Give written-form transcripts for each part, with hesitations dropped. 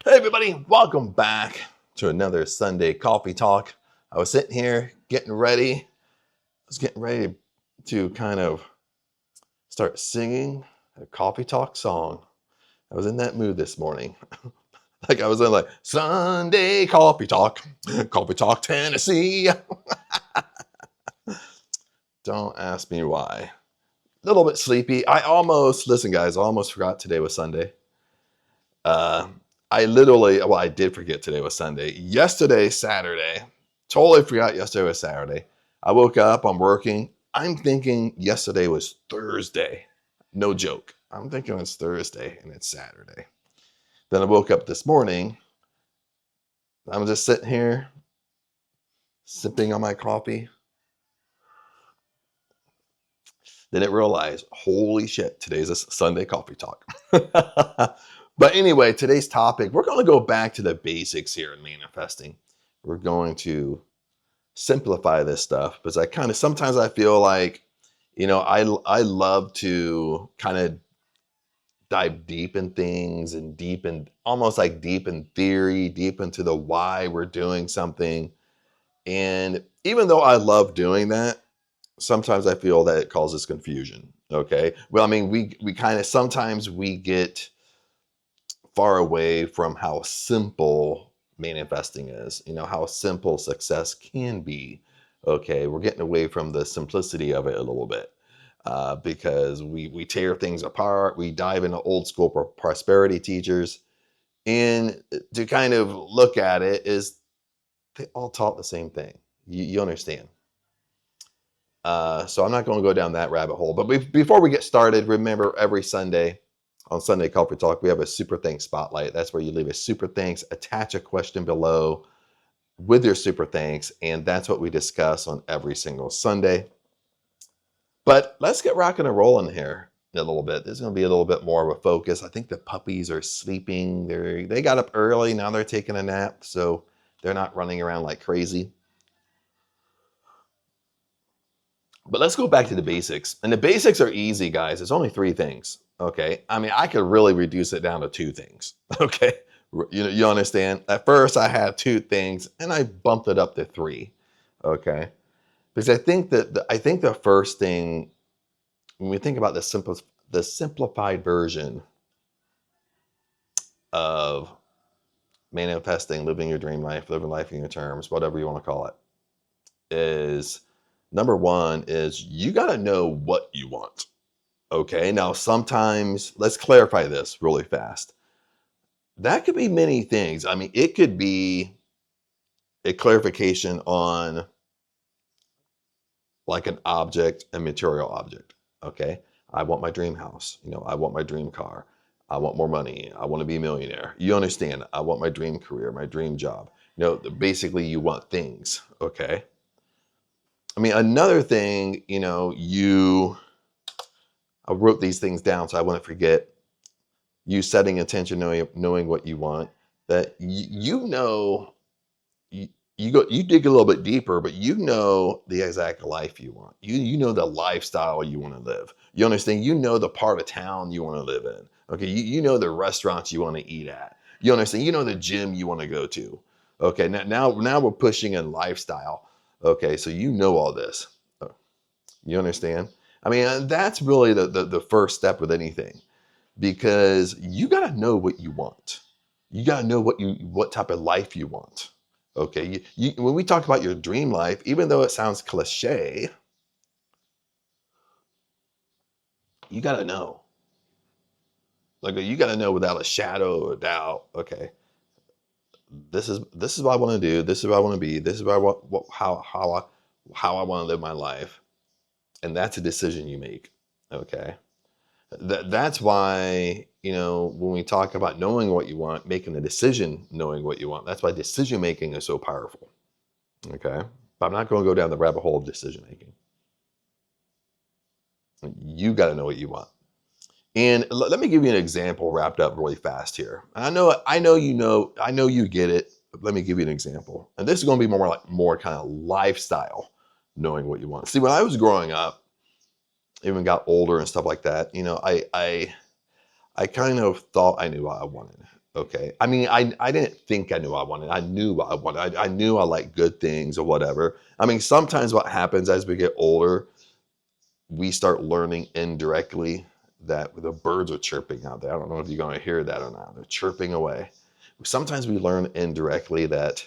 Hey everybody, welcome back to another Sunday coffee talk. I was sitting here getting ready. I was getting ready to kind of start singing a coffee talk song. I was in that mood this morning. I was in Sunday coffee talk Tennessee. Don't ask me why. A little bit sleepy. Listen guys, I almost forgot today was Sunday. I did forget today was Sunday. Yesterday, Saturday. Totally forgot yesterday was Saturday. I woke up, I'm working. I'm thinking yesterday was Thursday. No joke. I'm thinking it's Thursday and it's Saturday. Then I woke up this morning. I'm just sitting here, sipping on my coffee. Then I realized, holy shit, today's a Sunday coffee talk. But anyway, today's topic, we're going to go back to the basics here in manifesting. We're going to simplify this stuff because sometimes I feel like, I love to kind of dive deep in things and deep in theory, deep into the why we're doing something. And even though I love doing that, sometimes I feel that it causes confusion. Okay. Well, I mean, we kind of sometimes we get far away from how simple manifesting is, how simple success can be. Okay. We're getting away from the simplicity of it a little bit because we tear things apart. We dive into old school prosperity teachers. And to kind of look at it is they all taught the same thing. You understand? So I'm not going to go down that rabbit hole. But before we get started, remember every Sunday on Sunday Coffee Talk, we have a Super Thanks Spotlight. That's where you leave a Super Thanks, attach a question below with your Super Thanks, and that's what we discuss on every single Sunday. But let's get rocking and rolling here in a little bit. There's going to be a little bit more of a focus. I think the puppies are sleeping. They got up early. Now they're taking a nap, so they're not running around like crazy. But let's go back to the basics. And the basics are easy, guys. It's only 3 things. Okay. I mean, I could really reduce it down to 2 things. Okay. You understand? At first I had 2 things and I bumped it up to 3. Okay. Because I think the first thing, when we think about the simplified version of manifesting, living your dream life, living life in your terms, whatever you want to call it, is number 1 is you got to know what you want. Okay, now sometimes, let's clarify this really fast. That could be many things. I mean, it could be a clarification on like an object, a material object. Okay, I want my dream house. I want my dream car. I want more money. I want to be a millionaire. You understand? I want my dream career, my dream job. Basically you want things. Okay. I mean, another thing, I wrote these things down so I wouldn't forget. You setting intention, knowing what you want, that you dig a little bit deeper, but the exact life you want. You know the lifestyle you want to live. You understand? You know the part of town you want to live in. Okay, you know the restaurants you want to eat at. You understand? You know the gym you want to go to. Okay, now we're pushing in lifestyle. Okay, so you know all this. You understand? I mean, that's really the first step with anything, because you got to know what you want. You got to know what type of life you want. Okay. When we talk about your dream life, even though it sounds cliche, you got to know. Like, you got to know without a shadow of a doubt. Okay. This is what I want to do. This is what I want to be. This is what I want, how I want to live my life. And that's a decision you make. Okay. That's why, when we talk about knowing what you want, making a decision, knowing what you want, that's why decision making is so powerful. Okay. But I'm not going to go down the rabbit hole of decision making. You got to know what you want. And let me give you an example wrapped up really fast here. I know you get it, but let me give you an example. And this is going to be more kind of lifestyle, knowing what you want. See, when I was growing up, even got older and stuff like that, I kind of thought I knew what I wanted. Okay. I mean, I didn't think I knew I wanted. I knew what I wanted. I knew I liked good things or whatever. I mean, sometimes what happens as we get older, we start learning indirectly that the birds are chirping out there. I don't know if you're going to hear that or not. They're chirping away. Sometimes we learn indirectly that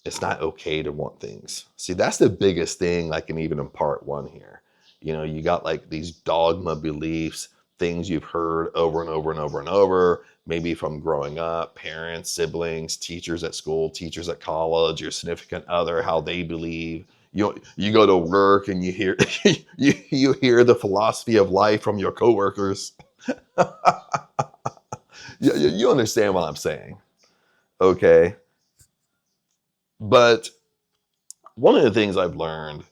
it's not okay to want things. See, that's the biggest thing, like, and even in part one here. You got like these dogma beliefs, things you've heard over and over and over and over, maybe from growing up, parents, siblings, teachers at school, teachers at college, your significant other, how they believe. You go to work and you hear you hear the philosophy of life from your coworkers. You understand what I'm saying, okay? But one of the things I've learned,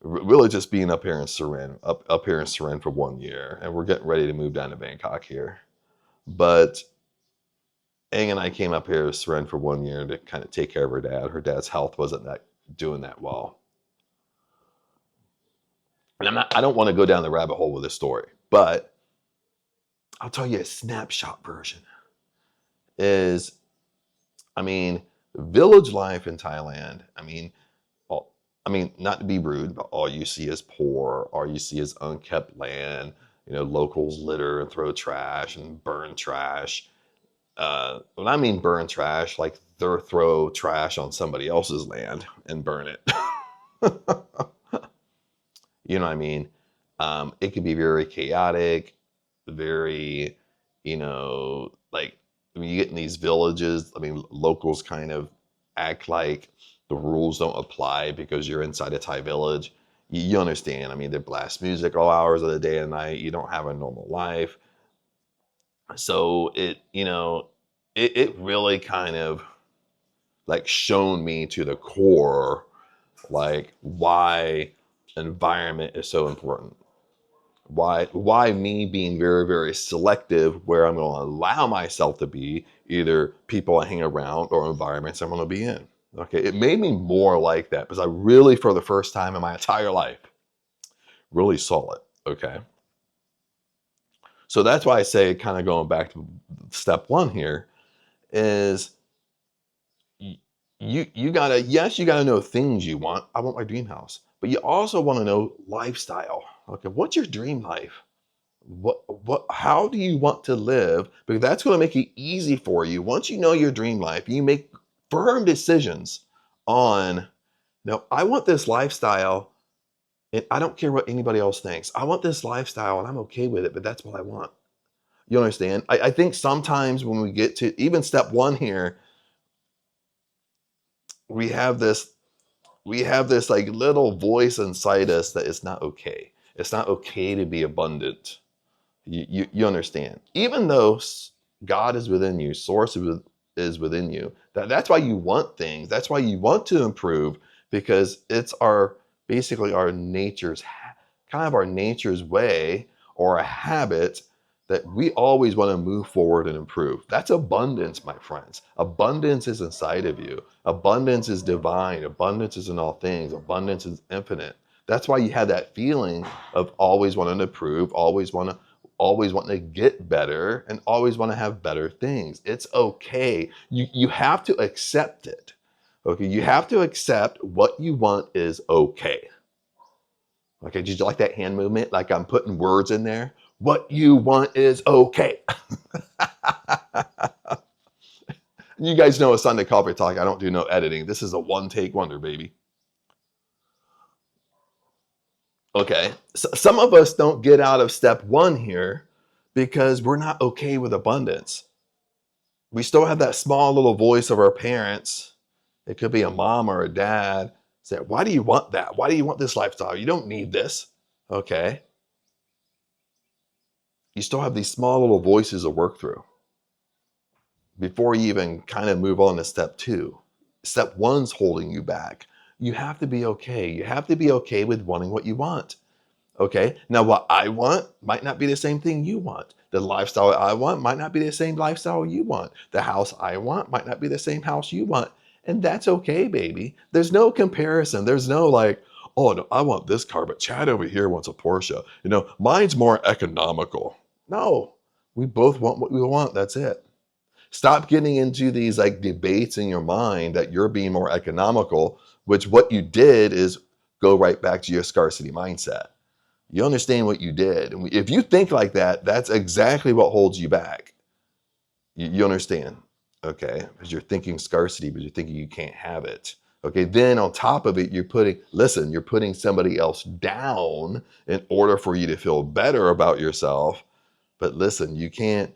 really just being up here in Surin, up here in Surin for 1 year, and we're getting ready to move down to Bangkok here. But Aang and I came up here to Surin for 1 year to kind of take care of her dad. Her dad's health wasn't doing that well. And I don't want to go down the rabbit hole with this story, but I'll tell you a snapshot version is, I mean, village life in Thailand, not to be rude, but all you see is poor. All you see is unkept land. Locals litter and throw trash and burn trash. When I mean burn trash, like they throw trash on somebody else's land and burn it. You know what I mean? It can be very chaotic, very, like when you get in these villages, locals kind of act like the rules don't apply because you're inside a Thai village. You understand. They blast music all hours of the day and night. You don't have a normal life. So it really kind of like shown me to the core, like why environment is so important. Why me being very, very selective where I'm going to allow myself to be, either people I hang around or environments I'm going to be in. Okay, it made me more like that because I really, for the first time in my entire life, really saw it. Okay. So that's why I say, kind of going back to step one here, is you gotta know things you want. I want my dream house, but you also want to know lifestyle. Okay, what's your dream life? How do you want to live? Because that's going to make it easy for you. Once you know your dream life, you make firm decisions on, no, I want this lifestyle and I don't care what anybody else thinks. I want this lifestyle and I'm okay with it, but that's what I want. You understand? I think sometimes when we get to even step one here, we have this like little voice inside us that it's not okay. It's not okay to be abundant. You understand? Even though God is within you, source is within you. That's why you want things. That's why you want to improve, because it's basically our nature's kind of our nature's way, or a habit, that we always want to move forward and improve. That's abundance, my friends. Abundance is inside of you. Abundance is divine. Abundance is in all things. Abundance is infinite. That's why you have that feeling of always wanting to improve, always wanting to get better, and always want to have better things. It's okay. You have to accept it. Okay, you have to accept what you want is okay. Okay, did you like that hand movement? Like I'm putting words in there. What you want is okay. You guys know a Sunday Coffee Talk, I don't do no editing. This is a one-take wonder, baby. Okay, so some of us don't get out of step one here because we're not okay with abundance. We still have that small little voice of our parents. It could be a mom or a dad. Say, why do you want that? Why do you want this lifestyle? You don't need this. Okay. You still have these small little voices to work through before you even kind of move on to step two. Step one's holding you back. You have to be okay. You have to be okay with wanting what you want. Okay. Now, what I want might not be the same thing you want. The lifestyle I want might not be the same lifestyle you want. The house I want might not be the same house you want. And that's okay, baby. There's no comparison. There's no like, oh, no, I want this car, but Chad over here wants a Porsche. Mine's more economical. No, we both want what we want. That's it. Stop getting into these like debates in your mind that you're being more economical, which what you did is go right back to your scarcity mindset. You understand what you did. And if you think like that, that's exactly what holds you back. You understand, okay? Because you're thinking scarcity, but you're thinking you can't have it. Okay, then on top of it, you're putting somebody else down in order for you to feel better about yourself. But listen, you can't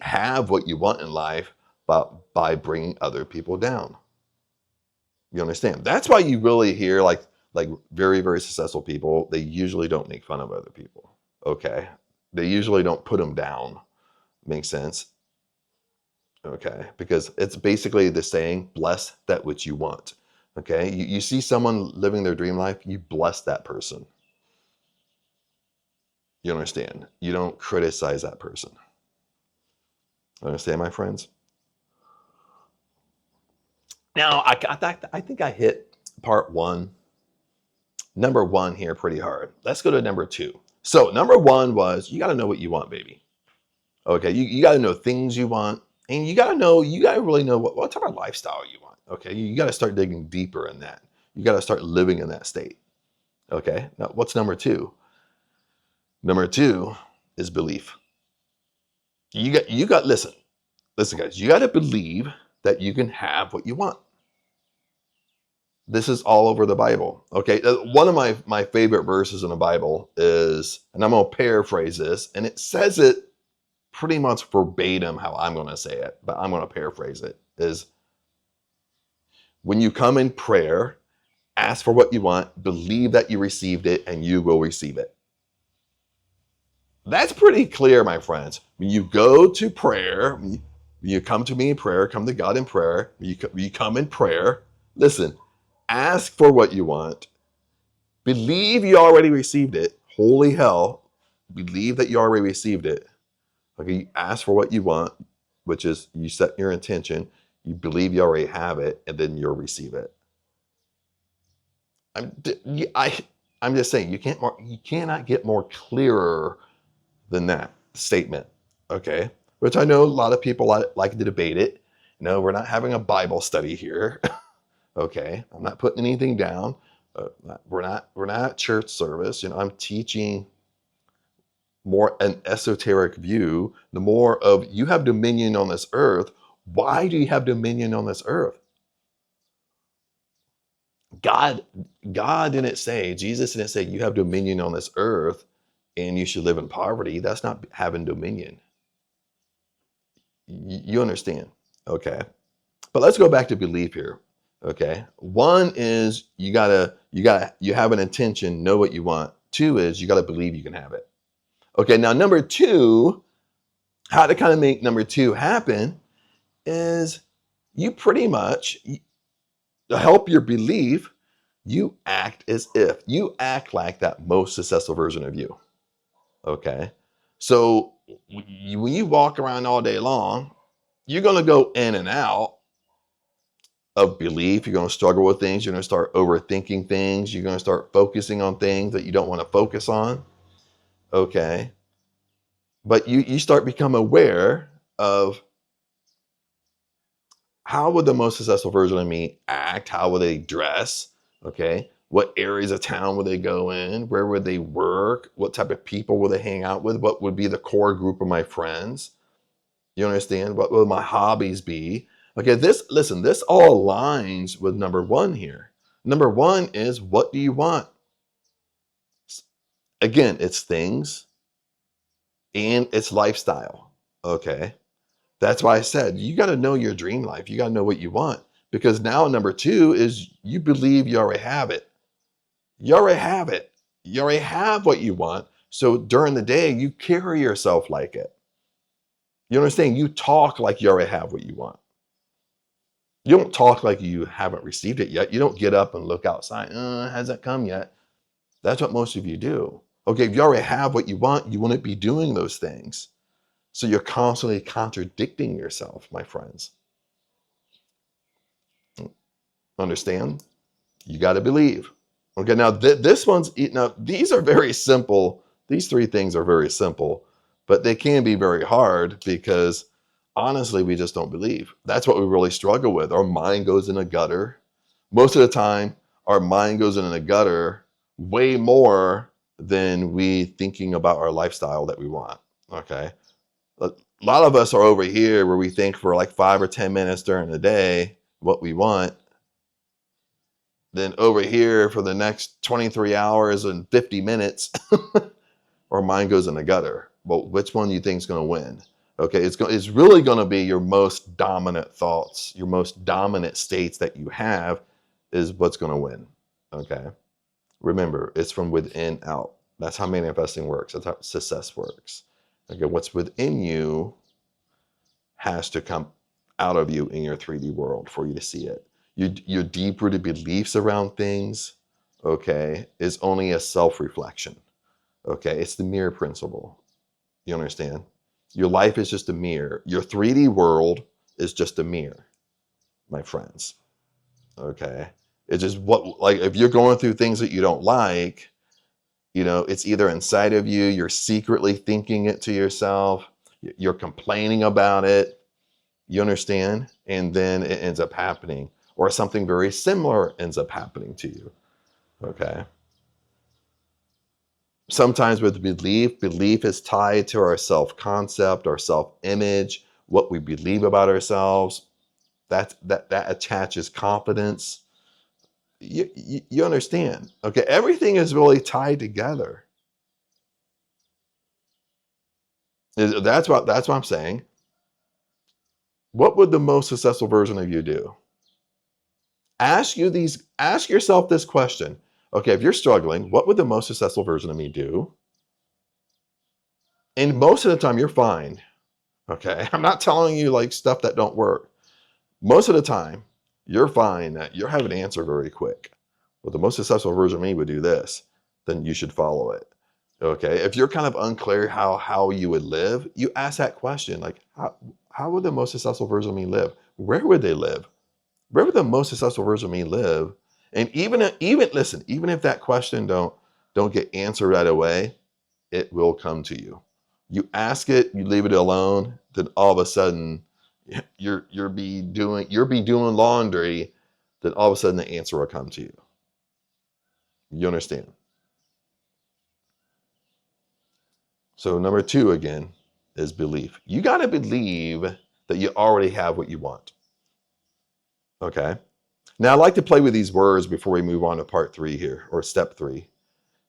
have what you want in life by bringing other people down. You understand? That's why you really hear like very, very successful people, they usually don't make fun of other people. Okay. They usually don't put them down. Makes sense? Okay. Because it's basically the saying, bless that which you want. Okay. You see someone living their dream life, you bless that person. You understand? You don't criticize that person. Understand, my friends? Now, I think I hit part one, number one here pretty hard. Let's go to number two. So number one was you got to know what you want, baby. Okay, you got to know things you want, and you got to really know what type of lifestyle you want. Okay, you got to start digging deeper in that. You got to start living in that state. Okay, now what's number two? Number two is belief. Listen guys, you got to believe that you can have what you want. This is all over the Bible. Okay, one of my favorite verses in the Bible is, and I'm going to paraphrase this, and it says it pretty much verbatim how I'm going to say it, but I'm going to paraphrase it, is when you come in prayer, ask for what you want, believe that you received it, and you will receive it. That's pretty clear, my friends. When you go to prayer, when you come to me in prayer, come to God in prayer, when you come in prayer, listen, ask for what you want, believe you already received it. Holy hell, believe that you already received it. Okay, you ask for what you want, which is you set your intention, you believe you already have it, and then you'll receive it. I'm just saying, you cannot get more clearer than that statement. Okay, which I know a lot of people like to debate it. No, we're not having a Bible study here. Okay, I'm not putting anything down. We're not church service. I'm teaching more an esoteric view, the more of you have dominion on this earth. Why do you have dominion on this earth? God didn't say, Jesus didn't say you have dominion on this earth and you should live in poverty. That's not having dominion. You understand? Okay. But let's go back to belief here. Okay. One is you have an intention, know what you want. Two is you got to believe you can have it. Okay. Now, number two, how to kind of make number two happen is you pretty much, to help your belief, you act as if. You act like that most successful version of you. Okay? So when you walk around all day long, you're going to go in and out of belief. You're going to struggle with things. You're going to start overthinking things. You're going to start focusing on things that you don't want to focus on. Okay? But you start become aware of how would the most successful version of me act? How would they dress? Okay. What areas of town would they go in? Where would they work? What type of people would they hang out with? What would be the core group of my friends? You understand? What would my hobbies be? Okay, this all aligns with number one here. Number one is, what do you want? Again, it's things and it's lifestyle. Okay. That's why I said, you got to know your dream life. You got to know what you want. Because now number two is you believe you already have it. You already have it. You already have what you want. So during the day, you carry yourself like it. You understand? You talk like you already have what you want. You don't talk like you haven't received it yet. You don't get up and look outside. Hasn't come yet. That's what most of you do. Okay, if you already have what you want, you wouldn't be doing those things. So you're constantly contradicting yourself, my friends. Understand? You got to believe. Okay, now these are very simple. These three things are very simple, but they can be very hard because honestly, we just don't believe. That's what we really struggle with. Our mind goes in a gutter. Most of the time, our mind goes in a gutter way more than we thinking about our lifestyle that we want. Okay. A lot of us are over here where we think for like 5 or 10 minutes during the day what we want. Then over here for the next 23 hours and 50 minutes, our mind goes in the gutter. Well, which one do you think is going to win? Okay, it's really going to be your most dominant thoughts, your most dominant states that you have is what's going to win. Okay, remember, it's from within out. That's how manifesting works. That's how success works. Okay, what's within you has to come out of you in your 3D world for you to see it. Your deep-rooted beliefs around things, okay, is only a self-reflection. Okay, it's the mirror principle. You understand? Your life is just a mirror. Your 3D world is just a mirror, my friends. Okay, it's just like if you're going through things that you don't like, it's either inside of you, you're secretly thinking it to yourself, you're complaining about it. You understand? And then it ends up happening, or something very similar ends up happening to you. Okay. Sometimes with belief is tied to our self-concept, our self-image, what we believe about ourselves. That attaches confidence. You understand? Okay, everything is really tied together. That's what I'm saying. What would the most successful version of you do? Ask yourself this question. Okay, if you're struggling, what would the most successful version of me do? And most of the time you're fine. Okay, I'm not telling you like stuff that don't work. Most of the time you're fine. You'll have an answer very quick. Well, the most successful version of me would do this, then you should follow it. Okay, if you're kind of unclear how you would live, you ask that question, like how would the most successful version of me live? Where would they live? Where would the most successful version of me live? And even listen, even if that question don't get answered right away, it will come to you. You ask it, you leave it alone, then all of a sudden you'll be doing laundry, then all of a sudden the answer will come to you. You understand? So number 2 again is belief. You got to believe that you already have what you want. Okay. Now I like to play with these words before we move on to part 3 here, or step 3.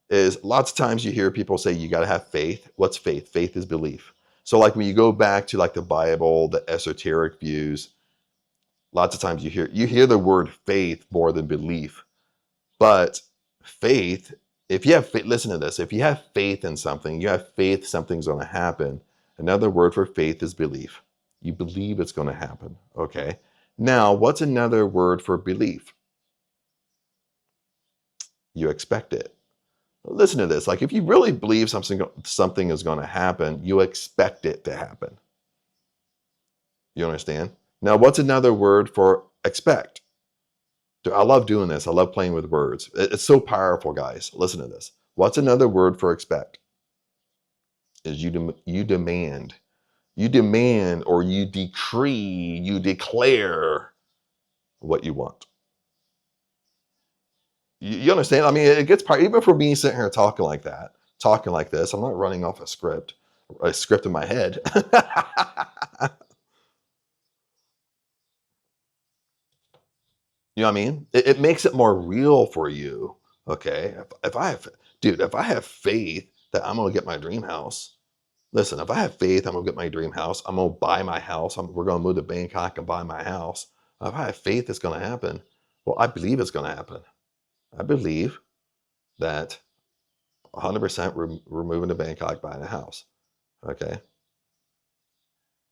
Is lots of times you hear people say you got to have faith. What's faith? Faith is belief. So like when you go back to like the Bible, the esoteric views, lots of times you hear the word faith more than belief. But faith, if you have faith, listen to this, if you have faith in something, you have faith something's going to happen. Another word for faith is belief. You believe it's going to happen. Okay. Now, what's another word for belief? You expect it. Listen to this. Like if you really believe something is going to happen, you expect it to happen. You understand? Now, what's another word for expect? I love doing this. I love playing with words. It's so powerful, guys. Listen to this. What's another word for expect? Is you demand. You demand, or you decree, you declare what you want. You understand? I mean, it gets even for me sitting here talking like that, talking like this. I'm not running off a script in my head. You know what I mean? It makes it more real for you. Okay. If I have faith that I'm going to get my dream house, listen, if I have faith I'm going to get my dream house, I'm going to buy my house, we're going to move to Bangkok and buy my house. If I have faith it's going to happen, well, I believe it's going to happen. I believe that 100% we're moving to Bangkok, buying a house. Okay.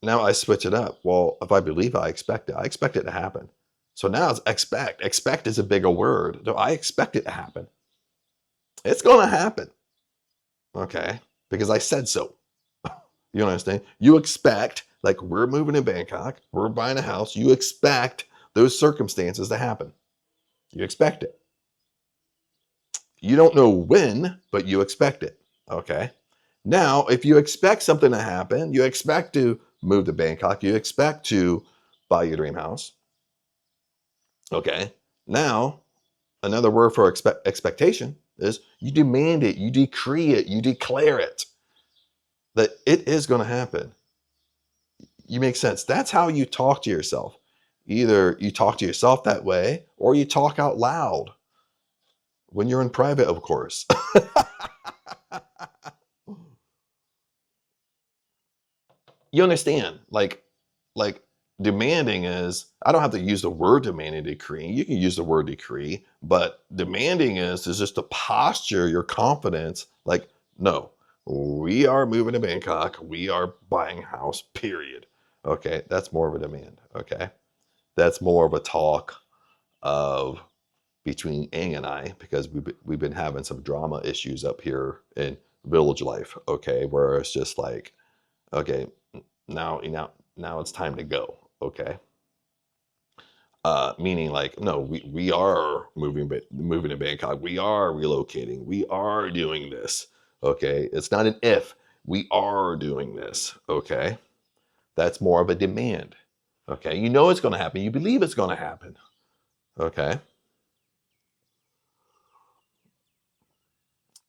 Now I switch it up. Well, if I believe I expect it to happen. So now it's expect. Expect is a bigger word. So I expect it to happen. It's going to happen. Okay. Because I said so. You understand? You expect, like we're moving to Bangkok, we're buying a house. You expect those circumstances to happen. You expect it. You don't know when, but you expect it. Okay. Now, if you expect something to happen, you expect to move to Bangkok. You expect to buy your dream house. Okay. Now, another word for expectation is you demand it, you decree it, you declare it, that it is going to happen. You make sense. That's how you talk to yourself. Either you talk to yourself that way or you talk out loud when you're in private, of course. You understand, like demanding is, I don't have to use the word demanding decree. You can use the word decree, but demanding is just a posture, your confidence, like, no, we are moving to Bangkok. We are buying a house, period. Okay. That's more of a demand. Okay. That's more of a talk of between Ang and I, because we've been having some drama issues up here in village life. Okay. Where it's just like, okay, now it's time to go. Okay. Meaning like, no, we are moving to Bangkok. We are relocating. We are doing this. Okay. It's not an if, we are doing this. Okay. That's more of a demand. Okay. You know it's going to happen. You believe it's going to happen. Okay.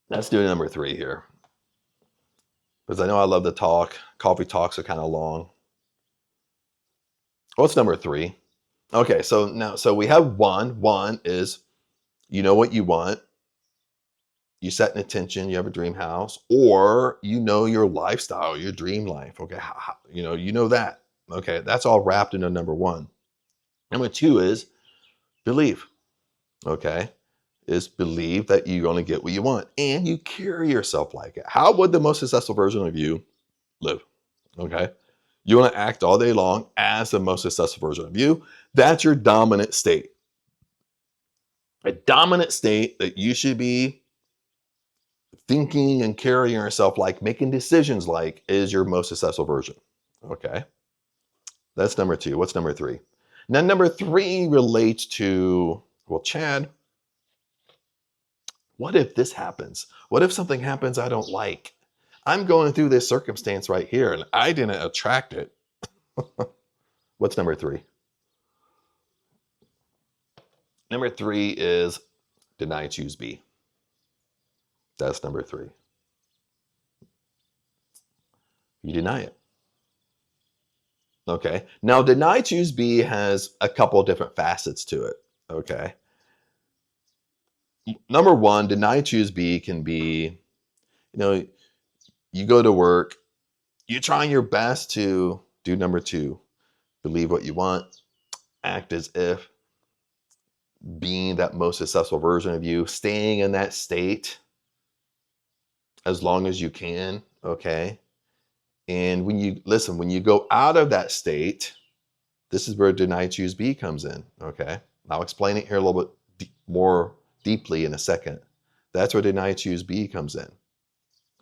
Let's do number 3 here, because I know I love to talk. Coffee talks are kind of long. What's number 3? Okay, so we have one. One is, you know what you want. You set an intention. You have a dream house, or you know your lifestyle, your dream life. Okay, you know that. Okay, that's all wrapped into number 1. Number 2 is believe. Okay, is believe that you're going to get what you want, and you carry yourself like it. How would the most successful version of you live? Okay, you want to act all day long as the most successful version of you. That's your dominant state. A dominant state that you should be thinking and carrying yourself like, making decisions like, is your most successful version. Okay. That's number 2. What's number 3? Now, number 3 relates to, well, Chad, what if this happens? What if something happens I don't like? I'm going through this circumstance right here and I didn't attract it. What's number 3? Number 3 is deny, choose, be. That's number 3. You deny it. Okay. Now, deny, choose, be has a couple of different facets to it. Okay. Number 1, deny, choose, be can be, you go to work, you're trying your best to do number 2, believe what you want, act as if, being that most successful version of you, staying in that state as long as you can. Okay. And when you go out of that state, this is where deny, choose, be comes in. Okay. I'll explain it here a little bit more deeply in a second. That's where deny, choose, be comes in.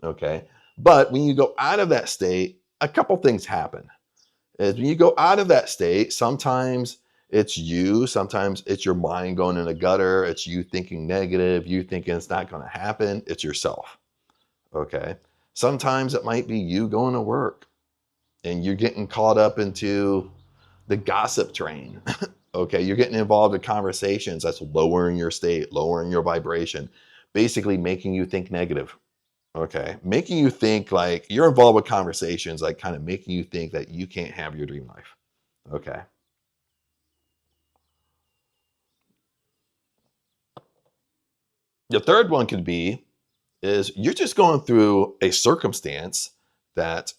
Okay. But when you go out of that state, a couple things happen. Is when you go out of that state, sometimes it's you, sometimes it's your mind going in a gutter. It's you thinking negative, you thinking it's not going to happen. It's yourself. Okay. Sometimes it might be you going to work and you're getting caught up into the gossip train. Okay. You're getting involved in conversations that's lowering your state, lowering your vibration, basically making you think negative. Okay. Making you think like you're involved with conversations, like kind of making you think that you can't have your dream life. Okay. The third one could be is you're just going through a circumstance that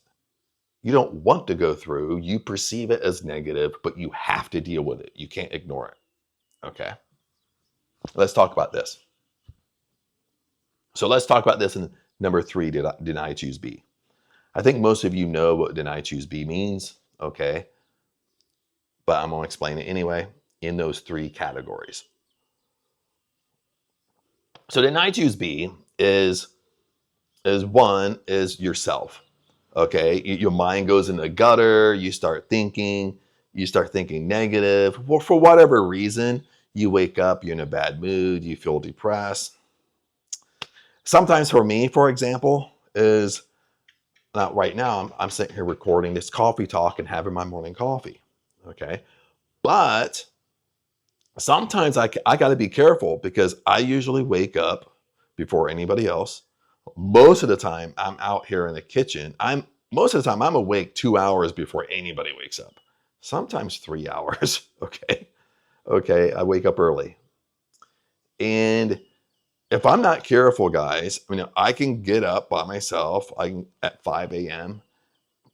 you don't want to go through. You perceive it as negative, but you have to deal with it. You can't ignore it. Okay. Let's talk about this. So let's talk about this in number 3, deny, choose, be. I think most of you know what deny, choose, be means. Okay. But I'm going to explain it anyway in those 3 categories. So deny, choose, be is one is yourself. Okay. Your mind goes in the gutter. You start thinking negative. Well, for whatever reason, you wake up, you're in a bad mood, you feel depressed. Sometimes for me, for example, is Now, right now, I'm sitting here recording this coffee talk and having my morning coffee. Okay. But sometimes I got to be careful because I usually wake up before anybody else. Most of the time, I'm out here in the kitchen. Most of the time I'm awake 2 hours before anybody wakes up. Sometimes 3 hours. Okay. Okay. I wake up early. And if I'm not careful, guys, I can get up by myself. I can at 5 a.m.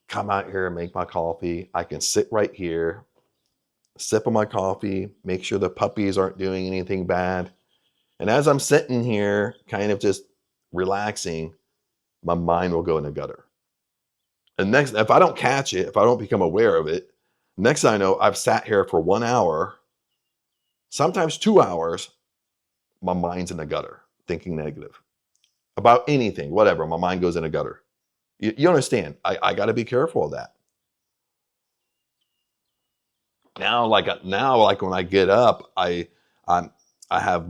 come out here and make my coffee. I can sit right here, sip of my coffee, make sure the puppies aren't doing anything bad. And as I'm sitting here, kind of just relaxing, my mind will go in the gutter. And next, if I don't catch it, if I don't become aware of it, next thing I know, I've sat here for 1 hour, sometimes 2 hours, my mind's in the gutter, thinking negative about anything, whatever. My mind goes in a gutter. You understand? I got to be careful of that. Now, like when I get up, I'm I have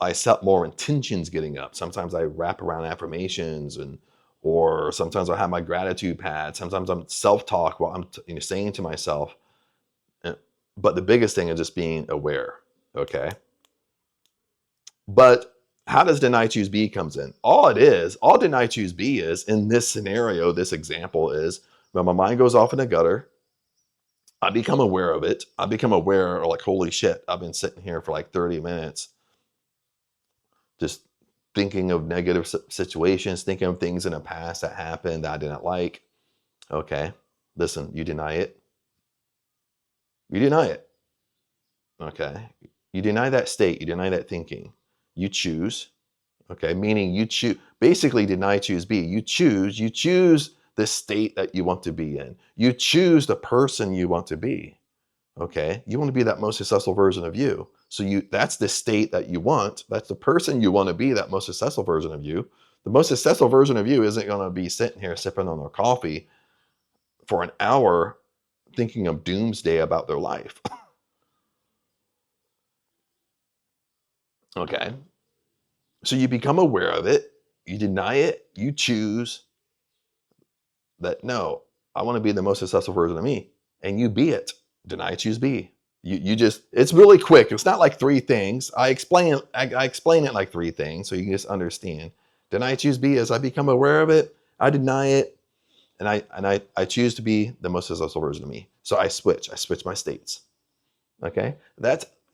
I set more intentions getting up. Sometimes I wrap around affirmations or sometimes I have my gratitude pad. Sometimes I'm self-talk while I'm saying to myself. uh, But the biggest thing is just being aware. Okay. But how does deny choose be comes in? All deny choose be is in this scenario, this example is when my mind goes off in the gutter, I become aware of it. I become aware, like, holy shit, I've been sitting here for like 30 minutes just thinking of negative situations, thinking of things in the past that happened that I didn't like. Okay, listen, you deny it. You deny it. Okay, you deny that state. You deny that thinking. You choose. Okay, meaning you choose. Basically, deny, choose, be. You choose. You choose the state that you want to be in. You choose the person you want to be. Okay, you want to be that most successful version of you. So that's the state that you want. That's the person you want to be, that most successful version of you. The most successful version of you isn't going to be sitting here sipping on their coffee for an hour thinking of doomsday about their life. Okay. So you become aware of it, you deny it, you choose that no, I want to be the most successful version of me. And you be it. Deny, choose, be. You just, it's really quick. It's not like three things. I explain it like three things so you can just understand. Deny, choose, be is I become aware of it, I deny it, and I choose to be the most successful version of me. So I switch my states. Okay?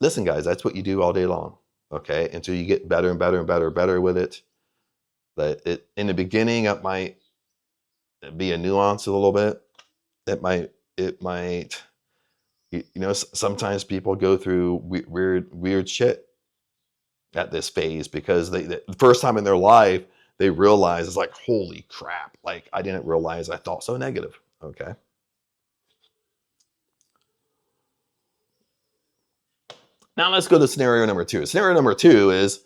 Listen, guys, that's what you do all day long. Okay? Until you get better and better and better with it. That in the beginning it might be a nuance a little bit. It might sometimes people go through weird shit at this phase because the first time in their life they realize it's like, holy crap, like I didn't realize I thought so negative. Okay. Now let's go to scenario number two. Scenario number two is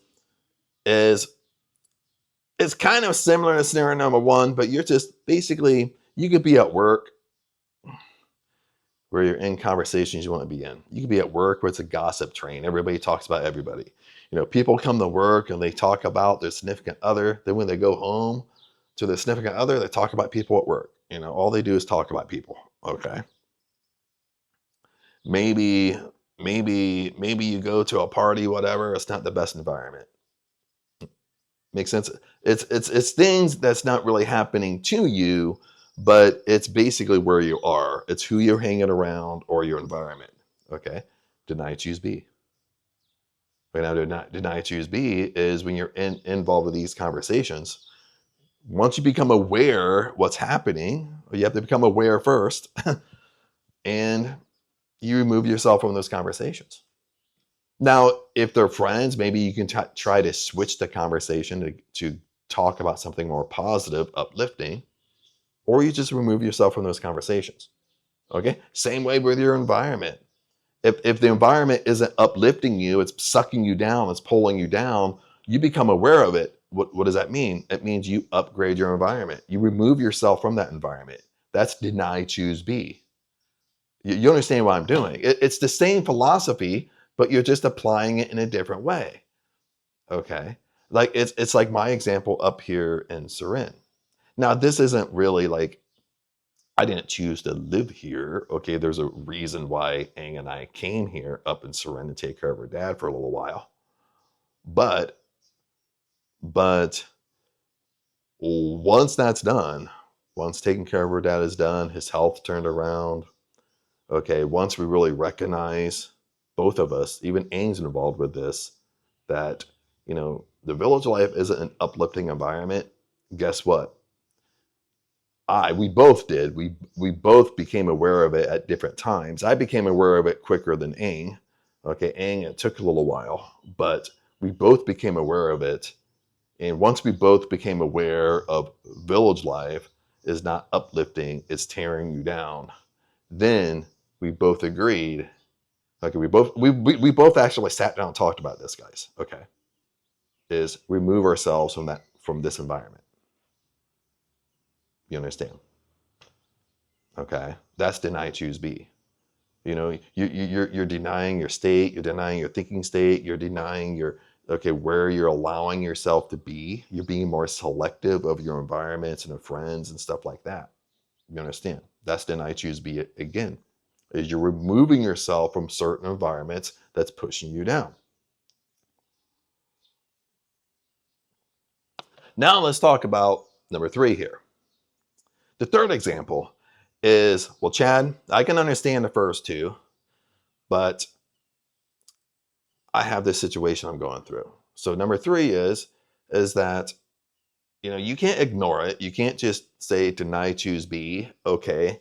it's kind of similar to scenario number one, but you're just basically, you could be at work where you're in conversations you want to be in. You could be at work where it's a gossip train. Everybody talks about everybody. People come to work and they talk about their significant other. Then when they go home to their significant other, they talk about people at work. All they do is talk about people. Okay. Maybe you go to a party, whatever. It's not the best environment. Makes sense? It's things that's not really happening to you, but it's basically where you are. It's who you're hanging around or your environment. Okay. Deny, choose, be. But now deny, choose, be is when you're involved with these conversations. Once you become aware what's happening, you have to become aware first, and you remove yourself from those conversations. Now, if they're friends, maybe you can try to switch the conversation to talk about something more positive, uplifting, or you just remove yourself from those conversations. Okay? Same way with your environment. If the environment isn't uplifting you, it's sucking you down, it's pulling you down, you become aware of it. What does that mean? It means you upgrade your environment. You remove yourself from that environment. That's deny, choose, be. You understand what I'm doing? It's the same philosophy, but you're just applying it in a different way. Okay? Like it's like my example up here in Surin. Now, this isn't really like I didn't choose to live here. Okay, there's a reason why Aang and I came here up in Seren to take care of her dad for a little while. But but once that's done, once taking care of her dad is done, his health turned around. Okay, once we really recognize, both of us, even Aang's involved with this, that the village life isn't an uplifting environment. Guess what? We both did. We both became aware of it at different times. I became aware of it quicker than Aang. Okay, Aang, it took a little while, but we both became aware of it. And once we both became aware of village life is not uplifting, it's tearing you down, then we both agreed. Okay, we both actually sat down and talked about this, guys. Okay, is remove ourselves from this environment. You understand? Okay, that's deny choose B. You're denying your state, you're denying your thinking state, you're denying where you're allowing yourself to be. You're being more selective of your environments and of friends and stuff like that. You understand? That's deny choose B again. Is you're removing yourself from certain environments that's pushing you down. Now let's talk about number 3 here. The third example is, well, Chad, I can understand the first two, but I have this situation I'm going through. So number 3 is that you can't ignore it. You can't just say deny choose B. Okay,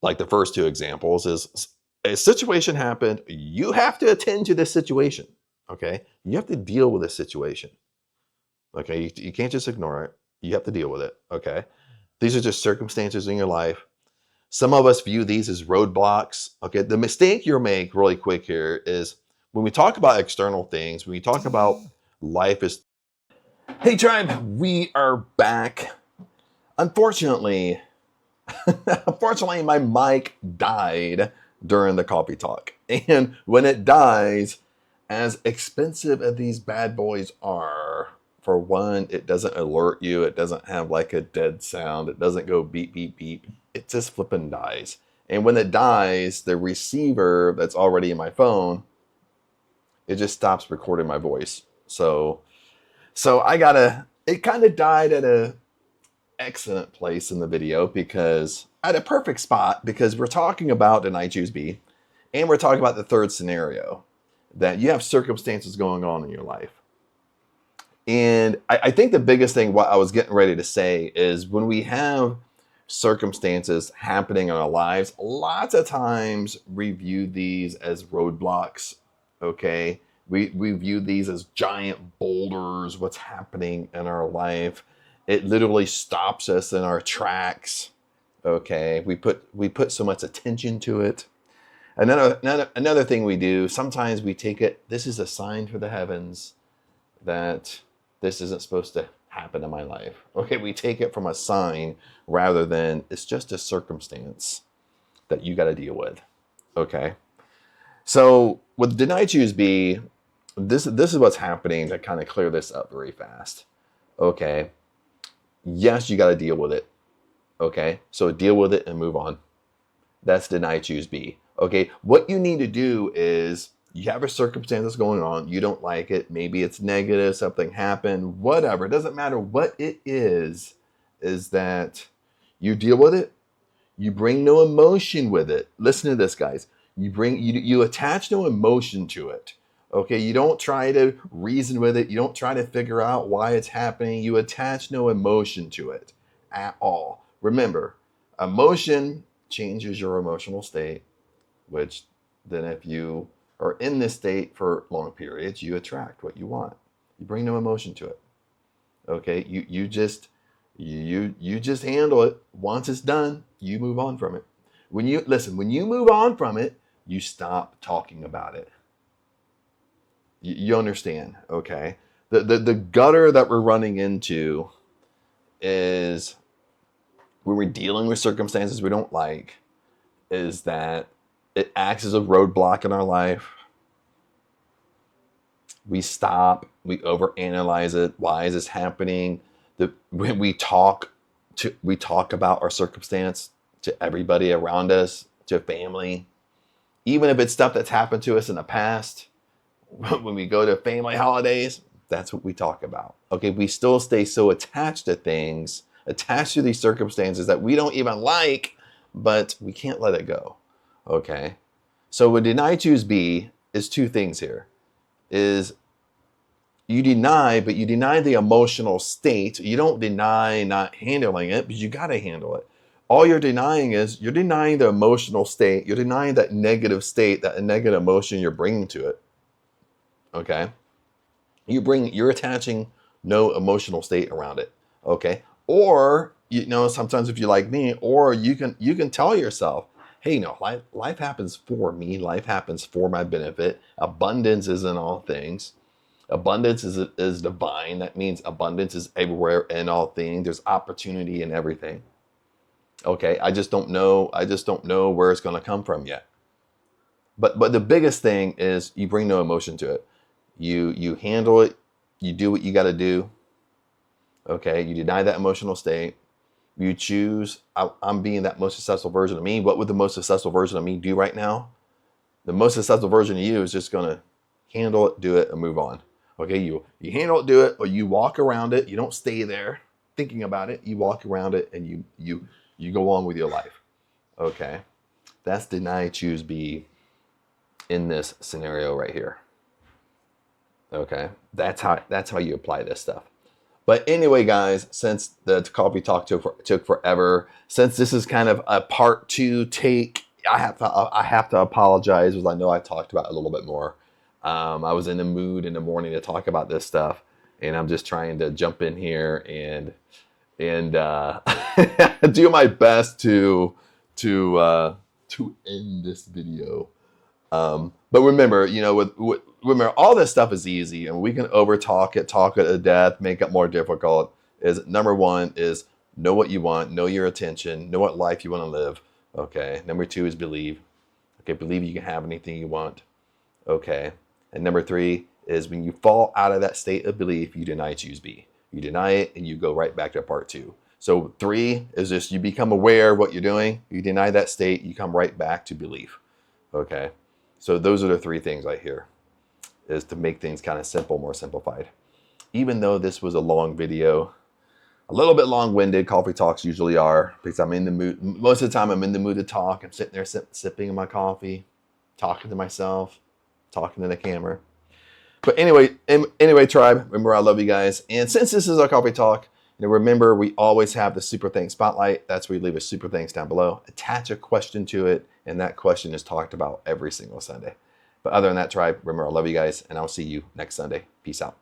like the first two examples is a situation happened. You have to attend to this situation. Okay, you have to deal with this situation. Okay, you can't just ignore it. You have to deal with it. Okay, these are just circumstances in your life. Some of us view these as roadblocks. Okay, the mistake you'll make really quick here is when we talk about external things, when we talk about life is. Hey, tribe, we are back. Unfortunately, my mic died during the coffee talk. And when it dies, as expensive as these bad boys are, for one, it doesn't alert you. It doesn't have like a dead sound. It doesn't go beep, beep, beep. It just flipping dies. And when it dies, the receiver that's already in my phone, it just stops recording my voice. So it kind of died at a excellent place in the video because at a perfect spot, because we're talking about an I choose B, and we're talking about the third scenario, that you have circumstances going on in your life. And I think the biggest thing, what I was getting ready to say, is when we have circumstances happening in our lives, lots of times we view these as roadblocks. Okay, we view these as giant boulders. What's happening in our life, it literally stops us in our tracks. Okay, we put so much attention to it. Another thing we do, sometimes we take it, this is a sign for the heavens that this isn't supposed to happen in my life. Okay, we take it from a sign rather than it's just a circumstance that you got to deal with. Okay, so with deny choose B, this is what's happening to kind of clear this up very fast. Okay, yes, you got to deal with it. Okay, so deal with it and move on. That's deny choose B. Okay, what you need to do is, you have a circumstance that's going on, you don't like it, maybe it's negative, something happened, whatever, it doesn't matter what it is that you deal with it, you bring no emotion with it. Listen to this, guys. You attach no emotion to it. Okay, you don't try to reason with it, you don't try to figure out why it's happening, you attach no emotion to it at all. Remember, emotion changes your emotional state, which then if you are in this state for long periods, you attract what you want. You bring no emotion to it. Okay, you just handle it. Once it's done, you move on from it. When you move on from it, you stop talking about it. You understand? Okay, the gutter that we're running into is when we're dealing with circumstances we don't like, is that it acts as a roadblock in our life. We stop, we overanalyze it. Why is this happening? when we talk about our circumstance to everybody around us, to family, even if it's stuff that's happened to us in the past. When we go to family holidays, that's what we talk about. Okay, we still stay so attached to things, attached to these circumstances that we don't even like, but we can't let it go. Okay, so what deny, choose, be is two things here. Is you deny, but you deny the emotional state. You don't deny not handling it, but you got to handle it. All you're denying is you're denying the emotional state. You're denying that negative state, that negative emotion you're bringing to it. Okay, you're attaching no emotional state around it. Okay, or sometimes if you're like me, or you can tell yourself, hey, life happens for me. Life happens for my benefit. Abundance is in all things. Abundance is divine. That means abundance is everywhere in all things. There's opportunity in everything. Okay, I just don't know where it's going to come from yet. But the biggest thing is you bring no emotion to it. You handle it. You do what you got to do. Okay, you deny that emotional state. You choose, I'm being that most successful version of me. What would the most successful version of me do right now? The most successful version of you is just going to handle it, do it, and move on. Okay, you handle it, do it, or you walk around it. You don't stay there thinking about it. You walk around it and you go on with your life. Okay, that's deny, choose, be in this scenario right here. Okay, that's how you apply this stuff. But anyway, guys, since the coffee talk took forever, since this is kind of a part 2 take, I have to apologize because I know I talked about it a little bit more. I was in the mood in the morning to talk about this stuff, and I'm just trying to jump in here and do my best to end this video. But remember, remember all this stuff is easy, and we can over talk it to death, make it more difficult. Is number 1 is know what you want, know your attention, know what life you want to live. Okay. Number 2 is believe. Okay, believe you can have anything you want. Okay. And number 3 is when you fall out of that state of belief, you deny, choose, be. You deny it and you go right back to part 2. So 3 is just you become aware of what you're doing. You deny that state, you come right back to belief. Okay. So those are the 3 things right here, is to make things kind of simple, more simplified. Even though this was a long video, a little bit long-winded, coffee talks usually are, because I'm in the mood. Most of the time I'm in the mood to talk. I'm sitting there sipping my coffee, talking to myself, talking to the camera. But anyway, tribe, remember I love you guys. And since this is our coffee talk, remember we always have the super thanks spotlight. That's where you leave a super thanks down below. Attach a question to it, and that question is talked about every single Sunday. But other than that, tribe, remember I love you guys, and I'll see you next Sunday. Peace out.